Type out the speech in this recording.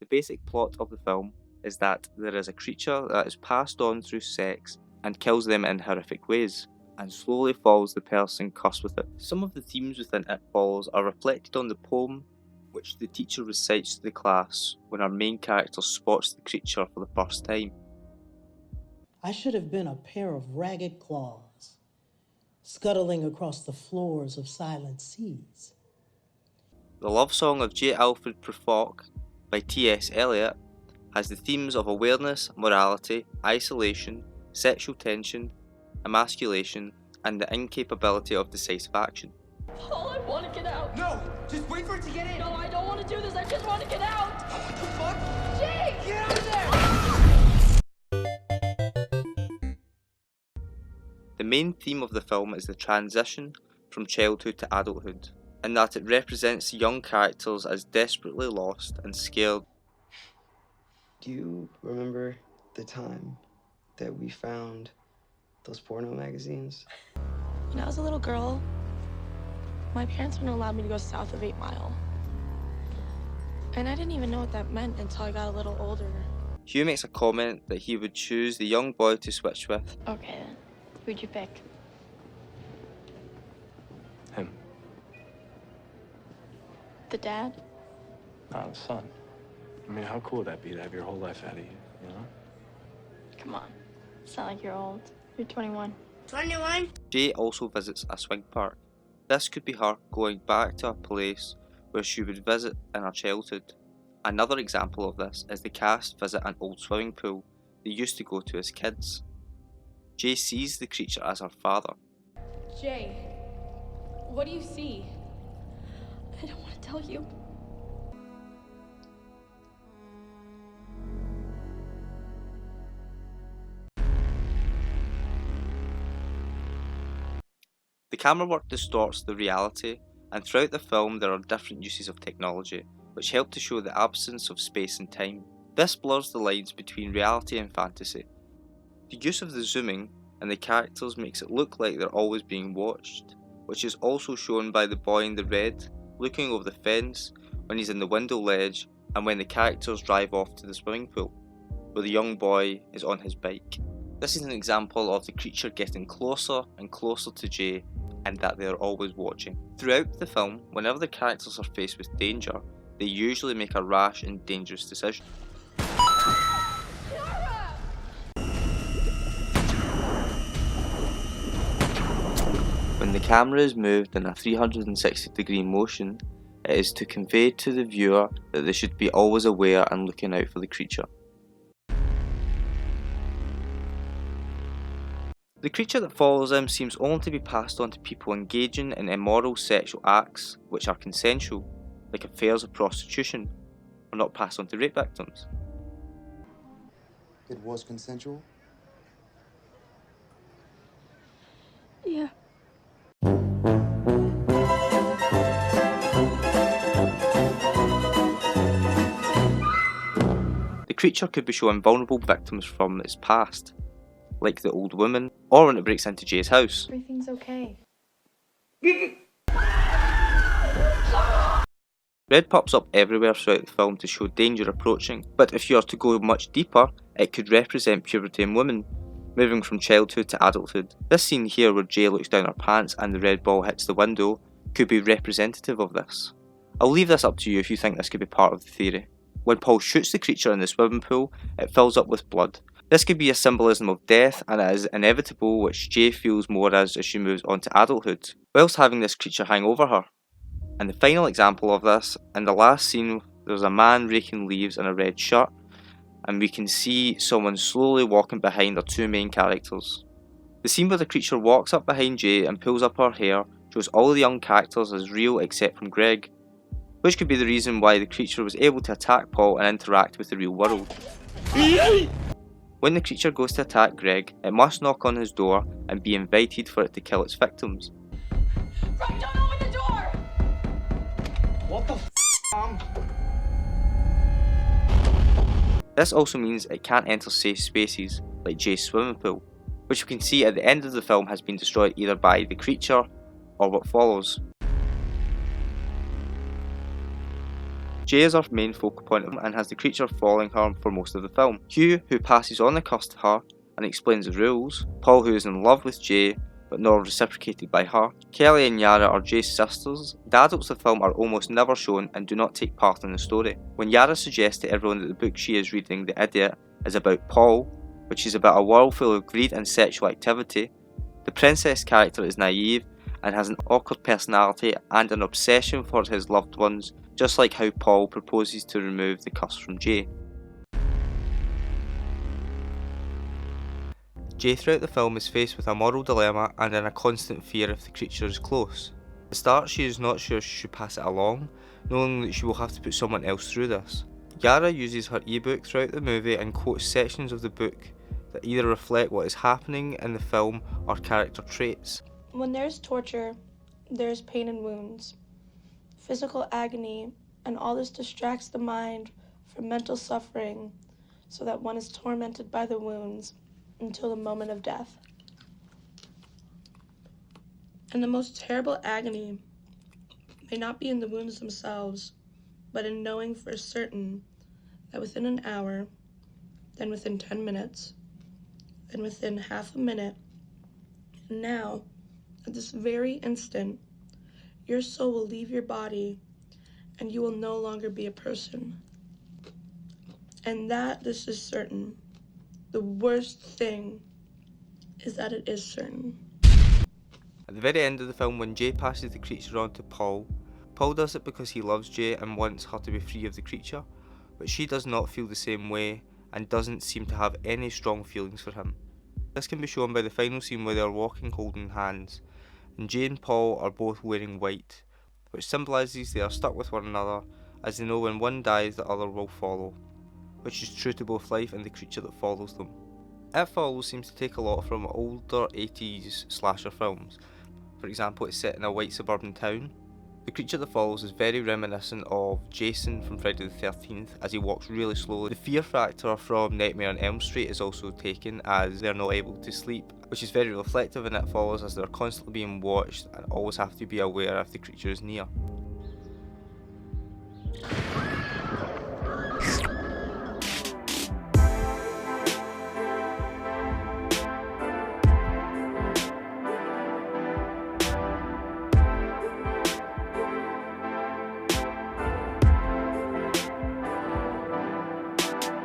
The basic plot of the film is that there is a creature that is passed on through sex and kills them in horrific ways, and slowly follows the person cursed with it. Some of the themes within It Follows are reflected on the poem which the teacher recites to the class when our main character spots the creature for the first time. I should have been a pair of ragged claws, scuttling across the floors of silent seas. The love song of J. Alfred Prufrock by T.S. Eliot has the themes of awareness, morality, isolation, sexual tension, emasculation, and the incapability of decisive action. Paul, I want to get out. No, just wait for it to get in. No, I don't want to do this. I just want to get out. What the fuck? Jake! Get out of there! The main theme of the film is the transition from childhood to adulthood, in that it represents the young characters as desperately lost and scared. Do you remember the time that we found those porno magazines? When I was a little girl, my parents wouldn't allow me to go south of 8 Mile. And I didn't even know what that meant until I got a little older. Hugh makes a comment that he would choose the young boy to switch with. Okay then, who'd you pick? Him. The dad? Not the son. I mean, how cool would that be to have your whole life ahead of you, you know? Come on, it's not like you're old. You're 21. 21? Jay also visits a swing park. This could be her going back to a place where she would visit in her childhood. Another example of this is the cast visit an old swimming pool they used to go to as kids. Jay sees the creature as her father. Jay, what do you see? I don't want to tell you. The camera work distorts the reality, and throughout the film there are different uses of technology, which help to show the absence of space and time. This blurs the lines between reality and fantasy. The use of the zooming and the characters makes it look like they're always being watched, which is also shown by the boy in the red looking over the fence when he's in the window ledge and when the characters drive off to the swimming pool, where the young boy is on his bike. This is an example of the creature getting closer and closer to Jay, and that they are always watching. Throughout the film, whenever the characters are faced with danger, they usually make a rash and dangerous decision. When the camera is moved in a 360-degree motion, it is to convey to the viewer that they should be always aware and looking out for the creature. The creature that follows him seems only to be passed on to people engaging in immoral sexual acts which are consensual, like affairs of prostitution, or not passed on to rape victims. It was consensual? Yeah. The creature could be showing vulnerable victims from its past, like the old woman, or when it breaks into Jay's house. Everything's okay. Red pops up everywhere throughout the film to show danger approaching, but if you are to go much deeper, it could represent puberty in women, moving from childhood to adulthood. This scene here where Jay looks down her pants and the red ball hits the window could be representative of this. I'll leave this up to you if you think this could be part of the theory. When Paul shoots the creature in the swimming pool, it fills up with blood. This could be a symbolism of death, and it is inevitable, which Jay feels more as she moves on to adulthood, whilst having this creature hang over her. And the final example of this, in the last scene, there's a man raking leaves in a red shirt, and we can see someone slowly walking behind our two main characters. The scene where the creature walks up behind Jay and pulls up her hair shows all the young characters as real except from Greg, which could be the reason why the creature was able to attack Paul and interact with the real world. When the creature goes to attack Greg, it must knock on his door and be invited for it to kill its victims. Frank, don't open the door! What the f***, Mom? This also means it can't enter safe spaces like Jay's swimming pool, which we can see at the end of the film has been destroyed either by the creature or what follows. Jay is our main focal point and has the creature following her for most of the film. Hugh, who passes on the curse to her and explains the rules. Paul, who is in love with Jay but not reciprocated by her. Kelly and Yara are Jay's sisters. The adults of the film are almost never shown and do not take part in the story. When Yara suggests to everyone that the book she is reading, The Idiot, is about Paul, which is about a world full of greed and sexual activity, the princess character is naive and has an awkward personality and an obsession for his loved ones, just like how Paul proposes to remove the curse from Jay. Jay throughout the film is faced with a moral dilemma and in a constant fear if the creature is close. At the start she is not sure she should pass it along, knowing that she will have to put someone else through this. Yara uses her ebook throughout the movie and quotes sections of the book that either reflect what is happening in the film or character traits. When there's torture, there's pain and wounds, physical agony, and all this distracts the mind from mental suffering so that one is tormented by the wounds until the moment of death. And the most terrible agony may not be in the wounds themselves, but in knowing for certain that within an hour, then within 10 minutes, then within half a minute, and now, at this very instant, your soul will leave your body and you will no longer be a person. And that this is certain. The worst thing is that it is certain. At the very end of the film, when Jay passes the creature on to Paul, Paul does it because he loves Jay and wants her to be free of the creature, but she does not feel the same way and doesn't seem to have any strong feelings for him. This can be shown by the final scene where they are walking holding hands, and Jay and Paul are both wearing white, which symbolises they are stuck with one another, as they know when one dies the other will follow, which is true to both life and the creature that follows them. It Follows seems to take a lot from older 80s slasher films. For example, it's set in a white suburban town. The creature that follows is very reminiscent of Jason from Friday the 13th as he walks really slowly. The fear factor from Nightmare on Elm Street is also taken as they're not able to sleep, which is very reflective in It Follows as they're constantly being watched and always have to be aware if the creature is near.